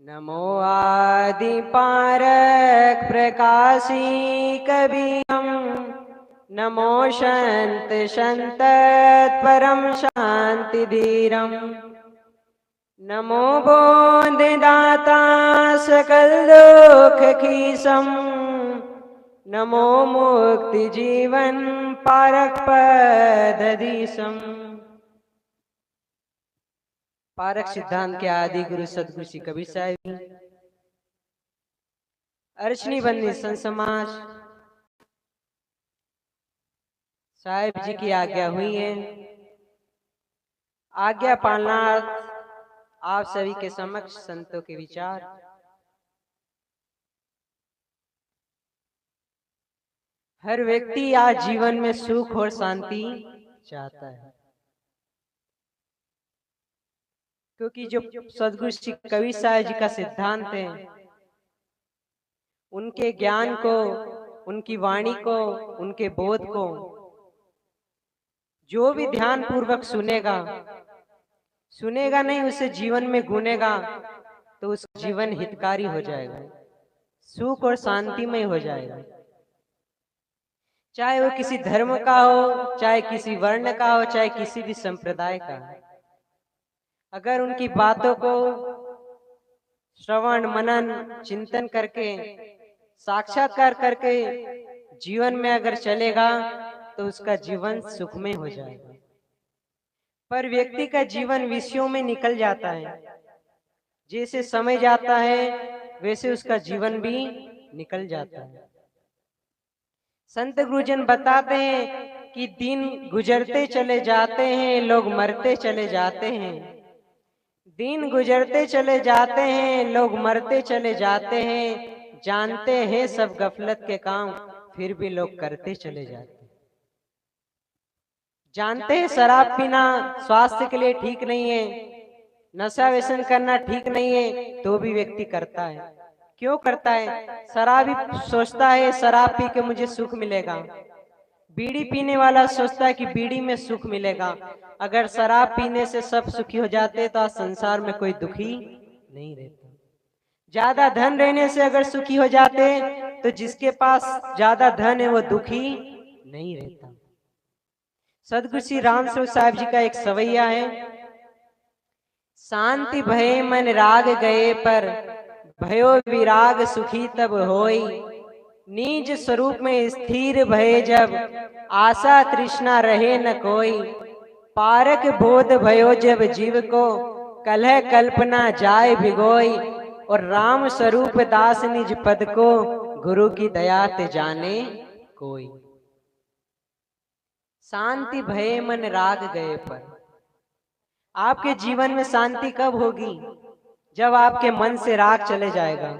नमो आदि पारक प्रकाशी कबीरम। नमो शांत संतत परम शांति धीरम। नमो बोधदाता सकल दुख कीसम। नमो मुक्ति जीवन पारक पदधीसम। पारक सिद्धांत के आदि गुरु सदगुरु श्री कबीर साहिब, अर्चनी बंदी संत समाज साहिब जी की आज्ञा हुई है। आज्ञा पालना आप सभी के समक्ष संतों के विचार। हर व्यक्ति आज जीवन में सुख और शांति चाहता है, क्योंकि जो सदगुरु श्री कबीर साहिब जी का सिद्धांत है, उनके ज्ञान को, उनकी वाणी को, उनके बोध को जो भी ध्यान पूर्वक सुनेगा नहीं, उसे जीवन में गुनेगा तो उसका जीवन हितकारी हो जाएगा, सुख और शांतिमय हो जाएगा। चाहे वो किसी धर्म का हो, चाहे किसी वर्ण का हो, चाहे किसी भी संप्रदाय का। अगर उनकी बातों को श्रवण मनन चिंतन करके, साक्षात्कार करके जीवन में अगर चलेगा तो उसका जीवन सुखमय हो जाएगा। पर व्यक्ति का जीवन विषयों में निकल जाता है। जैसे समय जाता है वैसे उसका जीवन भी निकल जाता है। संत गुरुजन बताते हैं कि दिन गुजरते चले जाते हैं, लोग मरते चले जाते हैं। दिन गुजरते चले जाते हैं, लोग मरते चले जाते हैं। जानते हैं सब गफलत के काम, फिर भी लोग करते चले जाते हैं। जानते हैं शराब पीना स्वास्थ्य के लिए ठीक नहीं है, नशा व्यसन करना ठीक नहीं है, तो भी व्यक्ति करता है। क्यों करता है? शराबी सोचता है शराब पी के मुझे सुख मिलेगा। बीड़ी पीने वाला सोचता है कि बीड़ी में सुख मिलेगा। अगर शराब पीने से सब सुखी हो जाते तो आज संसार में कोई दुखी नहीं रहता। ज्यादा धन रहने से अगर सुखी हो जाते तो जिसके पास ज्यादा धन है वो दुखी नहीं रहता। सदगुरु श्री राम स्वरूप साहिब जी का एक सवैया है, शांति भय मन राग गए पर भयो विराग सुखी तब होई। निज स्वरूप में स्थिर भय जब आशा तृष्णा रहे न कोई। पारक बोध भयो जब जीव को कलह कल्पना जाए भिगोई। और राम स्वरूप दास निज पद को गुरु की दया ते जाने कोई। शांति भय मन राग गए पर, आपके जीवन में शांति कब होगी? जब आपके मन से राग चले जाएगा।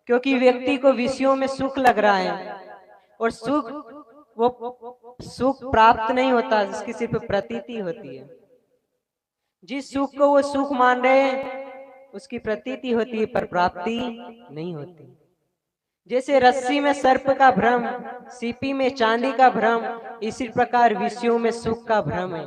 क्योंकि व्यक्ति को विषयों में सुख लग रहा है और वो सुख प्राप्त नहीं होता, जिसकी सिर्फ प्रतीति होती है। जिस सुख को वो सुख मान रहे हैं उसकी प्रतीति होती है, पर प्राप्ति नहीं होती। जैसे रस्सी में सर्प का भ्रम, सीपी में चांदी का भ्रम, इसी प्रकार विषयों में सुख का भ्रम है।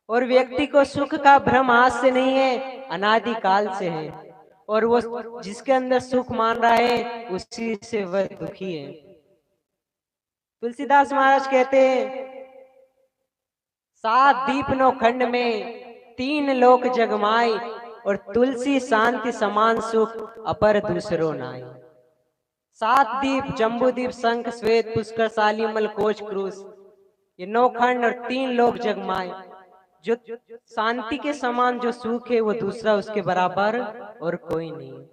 और व्यक्ति को सुख का भ्रम आज से नहीं है, अनादि काल से है। और वो जिसके अंदर सुख मान रहा है उसी से वह दुखी है। तुलसीदास महाराज कहते हैं, 7 दीप 9 खंड में 3 लोक जगमाई। और तुलसी शांति समान सुख अपर दूसरो नाई। 7 दीप, जम्बू दीप, शंख श्वेत पुष्कर शालीमल कोच क्रूस, ये 9 खंड और 3 लोक जगमाए। जो शांति के समान जो सुख है वो दूसरा उसके बराबर और कोई नहीं।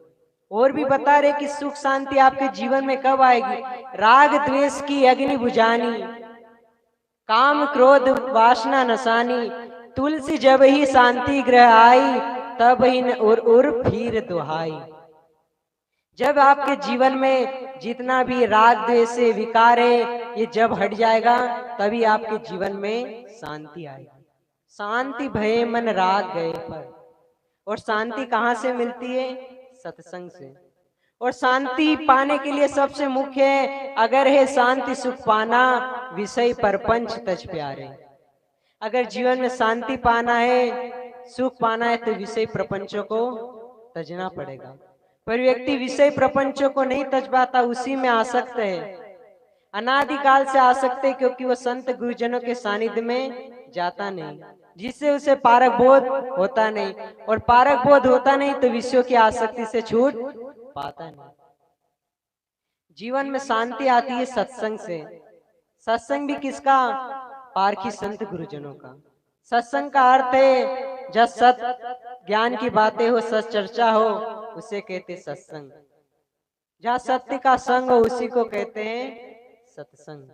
और भी बता रहे कि सुख शांति आपके जीवन में कब आएगी? राग द्वेष की अग्नि बुझानी, काम क्रोध वासना नसानी। तुलसी जब ही शांति ग्रह आई, तब ही उर फिर दुहाई। जब आपके जीवन में जितना भी राग द्वेष से विकार है ये जब हट जाएगा तभी आपके जीवन में शांति आएगी। शांति भय मन राग गए पर। और शांति कहाँ से मिलती है? सत्संग से। और शांति पाने के लिए सबसे मुख्य है, अगर है शांति सुख पाना, विषय परपंच तज प्यारे। अगर जीवन में शांति पाना है, सुख पाना है, तो विषय प्रपंचों को तजना पड़ेगा। पर व्यक्ति विषय प्रपंचों को नहीं तज पाता, उसी में आसक्त है, अनादिकाल से आसक्त है, क्योंकि वो संत गुरुजनों के सानिध्य में जाता नहीं, जिससे उसे पारक बोध होता नहीं, और पारक बोध होता नहीं तो विषयों की आसक्ति से छूट पाता नहीं। जीवन में शांति आती है सत्संग से। सत्संग भी किसका? पारखी संत गुरुजनों का। सत्संग का अर्थ है जब सत ज्ञान की बातें हो, सच चर्चा हो, उसे कहते सत्संग। जहाँ सत्य का संग हो उसी को कहते हैं सत्संग।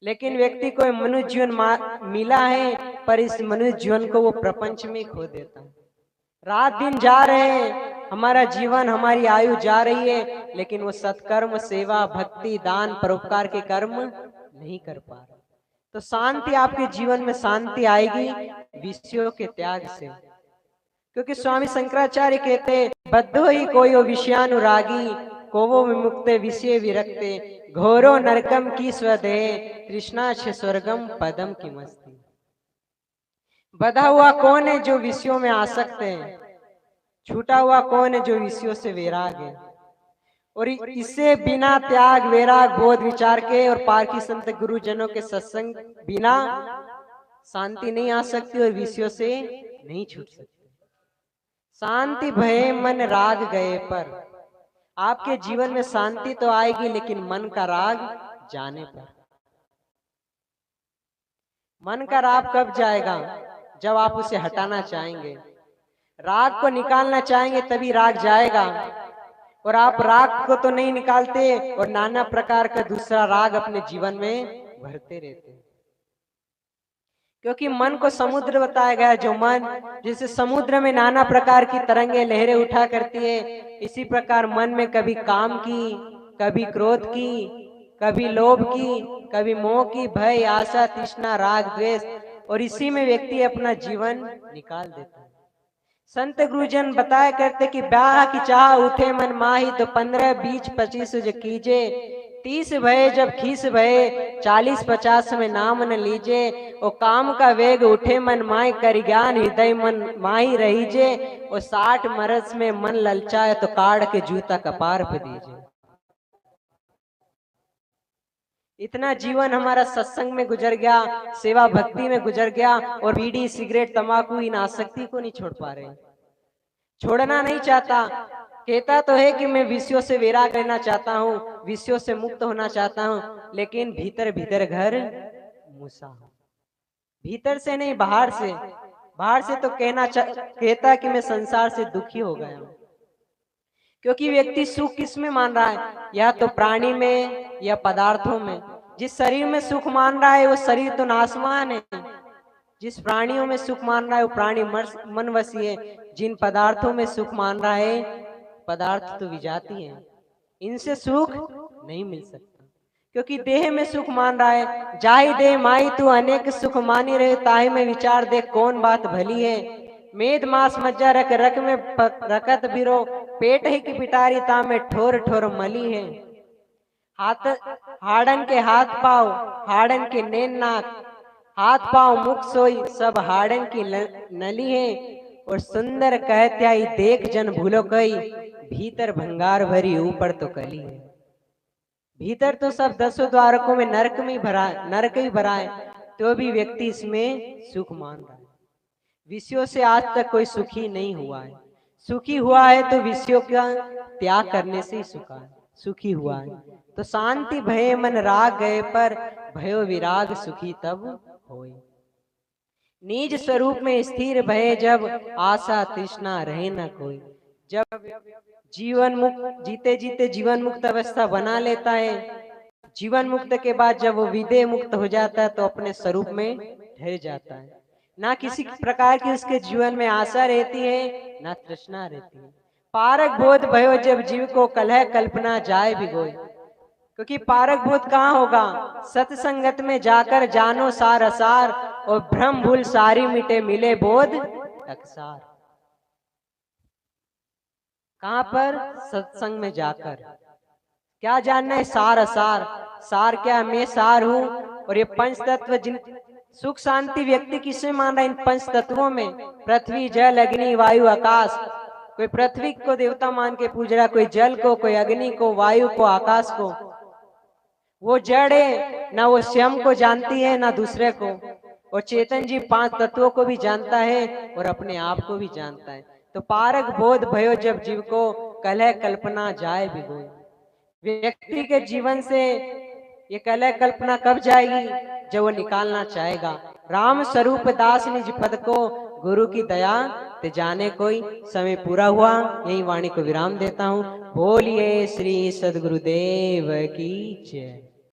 लेकिन व्यक्ति को मनुष्य जीवन मिला है, पर इस मनुष्य जीवन को वो प्रपंच में खो देता है। रात दिन जा रहे हैं, हमारा जीवन, हमारी आयु जा रही है, लेकिन वो सत्कर्म, सेवा, भक्ति, दान, परोपकार के कर्म नहीं कर पा रहे। तो शांति, आपके जीवन में शांति आएगी विषयों के त्याग से। क्योंकि स्वामी शंकराचार्य कहते, बद्धो ही कोई विषयानुरागी, कोवो विमुक्ते विषय विरक्ते, घोरो नरकम की स्वदेह, तृष्णा छ स्वर्गम पदम की मस्ती। बधा हुआ कौन है? जो विषयों में आसक्त है। छूटा हुआ कौन है? जो विषयों से वैराग है। और इससे बिना त्याग, वैराग, बोध, विचार के और पारखी संत गुरुजनों के सत्संग बिना शांति नहीं आ सकती और विषयों से नहीं छूट सकती। शांति भय मन राग गए पर, आपके जीवन में शांति तो आएगी, लेकिन मन का राग जाने पर। मन का राग कब जाएगा? जब आप उसे हटाना चाहेंगे, राग को निकालना चाहेंगे, तभी राग जाएगा। और आप राग को तो नहीं निकालते और नाना प्रकार का दूसरा राग अपने जीवन में भरते रहते हैं। क्योंकि मन को समुद्र बताया गया, जो मन जैसे समुद्र में नाना प्रकार की तरंगे, लहरें उठा करती है, इसी प्रकार मन में कभी काम की, कभी क्रोध की, कभी लोभ की, कभी मोह की, भय, आशा, तृष्णा, राग, द्वेष, और इसी में व्यक्ति अपना जीवन निकाल देता है। संत गुरुजन बताया करते कि ब्याह की चाह उठे मन माही, तो 15, 20, 25 जो कीजे, 30 भये जब खीस भये, 40, 50 में नाम न लीजे, और काम का वेग उठे मन माही, कर ज्ञान हृदय मन माही रहीजे, और 60 मरस में मन ललचाए, तो काढ़ के जूता कपार पे दीजिए। इतना जीवन हमारा सत्संग में गुजर गया, सेवा भक्ति में गुजर गया, और बीड़ी, सिगरेट, तंबाकू, इन आसक्ति को नहीं छोड़ पा रहे, छोड़ना नहीं चाहता। कहता तो है कि मैं विषयों से वैराग रहना चाहता हूँ, विषयों से मुक्त होना चाहता हूँ, लेकिन भीतर भीतर घर मूसा हूँ। भीतर से नहीं, बाहर से। बाहर से तो कहता कि मैं संसार से दुखी हो गया हूँ। क्योंकि व्यक्ति सुख किस में मान रहा है? या तो प्राणी में या पदार्थों में। जिस शरीर में सुख मान रहा है वो शरीर तो नाशवान है। जिस प्राणियों में सुख मान रहा है वो प्राणी मनवशी है। जिन पदार्थों में सुख मान रहा है, पदार्थ तो विजाती है, इनसे सुख नहीं मिल सकता। क्योंकि देह में सुख मान रहा है, जाहि देह माई तू अनेक सुख मानी रहे, ताहि में विचार दे कौन बात भली है। मेद मांस मज्जा रख रख में रकत बिरो, पेट ही की पिटारी ता में ठोर ठोर मली है। हाथ हाड़न के हाथ पाव, हाड़न के नैन नाक, हाथ पाव मुख सोई, सब हाड़न की नली है। और सुंदर कहत्याई देख जन भूलो कई, भीतर भंगार भरी ऊपर तो कली है। भीतर तो सब 10 द्वारकों में नरक में भरा है, नरक ही भरा है, तो भी व्यक्ति इसमें सुख मान रहा है। विषयों से आज तक कोई सुखी नहीं हुआ है। सुखी हुआ है तो विषयों का त्याग करने से ही सुखी हुआ है। तो शांति भय मन राग गए पर, भयो विराग सुखी तब होय। निज स्वरूप में स्थिर भय जब, आशा तृष्णा रहे न कोई। जब जीवन मुक्त, जीते जीते जीवन मुक्त अवस्था बना लेता है, जीवन मुक्त के बाद जब वो विदेह मुक्त हो जाता है तो अपने स्वरूप में ठहर जाता है। ना किसी प्रकार की उसके जीवन में आशा रहती है, ना तृष्णा रहती है। पारक बोध भयो जब जीव को, कलह कल्पना जाए भिगोय। क्योंकि पारक बोध कहाँ होगा? सत्संगत में जाकर जानो सार असार, और भ्रम भूल सारी मिटे मिले बोध अक्सार। कहाँ पर? सत्संग में जाकर। क्या जानना है? सार असार। सार क्या? मैं सार हूँ। और ये पंच तत्व, जिन सुख शांति व्यक्ति किसमें मान रहा है? इन पंच तत्वों में, पृथ्वी, जल, अग्नि, वायु, आकाश। कोई पृथ्वी को देवता मान के पूज रहा, कोई जल को, कोई अग्नि को, वायु को, आकाश को। वो जड़ है, ना वो स्वयं को जानती है ना दूसरे को। और चेतन जी पांच तत्वों को भी जानता है और अपने आप को भी जानता है। तो पारक बोध भयो जब जीव को, कलह कल्पना जाए भिगोई। व्यक्ति के जीवन से ये कलह कल्पना कब जाएगी? जब वो निकालना चाहेगा। राम स्वरूप दास निज पद को, गुरु की दया ते जाने कोई। समय पूरा हुआ, यही वाणी को विराम देता हूँ। बोलिए श्री सदगुरुदेव की जय।